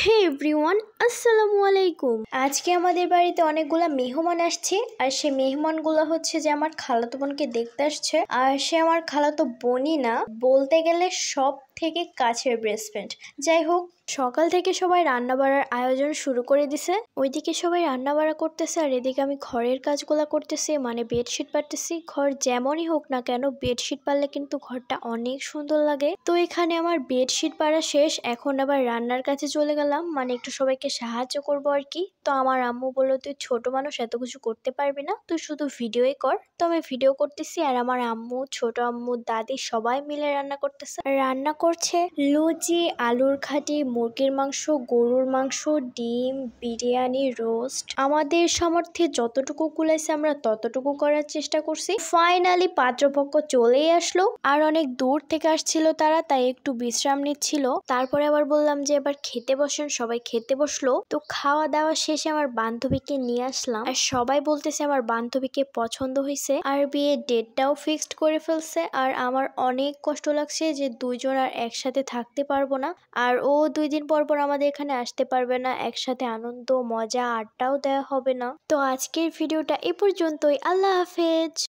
হে everyone, আসসালামু আলাইকুম। আজকে আমাদের বাড়িতে অনেকগুলা মেহমান আসছে। আর সে মেহমানগুলো হচ্ছে যে আমার খালাতো বোনকে দেখতে আসছে। আর সে আমার খালাতো বোনই না, বলতে গেলে সব থেকে কাছের বেস্ট ফ্রেন্ড। যাই হোক, সকাল থেকে সবাই রান্না বাড়ার আয়োজন শুরু করে দিছে। ওইদিকে সবাই রান্না বাড়া করতেছে আর এদিকে আমি ঘরের কাজগুলা করতেছি, মানে বেডশিট পারতেছি। ঘর যেমনই হোক না কেন, বেডশিট পারলে কিন্তু ঘরটা অনেক সুন্দর লাগে। তো এখানে আমার বেডশিট পাড়া শেষ, এখন আবার রান্নার কাছে চলে গেলাম, মানে একটু সবাইকে সাহায্য করবো আর কি। তো আমার আম্মু বললো, তুই ছোট মানুষ, এত কিছু করতে পারবি না, তুই শুধু ভিডিওই কর। তো আমি ভিডিও করতেছি আর আমার আম্মু, ছোট আম্মু, দাদি সবাই মিলে রান্না করতেছে। রান্না করছে লুচি, আলুর ঘাটি, মুরগির মাংস, গরুর মাংস, ডিম, বিরিয়ানি, রোস্ট। আমাদের সামর্থ্যে যতটুকু কুলাইছে আমরা ততটুকু করার চেষ্টা করছি। ফাইনালি পাত্রপক্ষ চলেই আসলো। আর অনেক দূর থেকে আসছিল তারা, তাই একটু বিশ্রাম নিচ্ছিল। তারপরে আবার বললাম যে এবার খেতে বসেন, সবাই খেতে বসলো। তো খাওয়া দাওয়া শেষে আমার বান্ধবীকে নিয়ে আসলাম। আর সবাই বলতেছে আমার বান্ধবীকে পছন্দ হয়েছে আর বিয়ের ডেটটাও ফিক্সড করে ফেলছে। আর আমার অনেক কষ্ট লাগছে যে দুইজন আর একসাথে থাকতে পারবো না। আর ও 2 দিন পর পর আমাদের এখানে আসতে পারবে না, একসাথে আনন্দ মজা আড্ডাও দেওয়া হবে না। তো আজকের ভিডিওটা এ পর্যন্তই। আল্লাহ হাফেজ।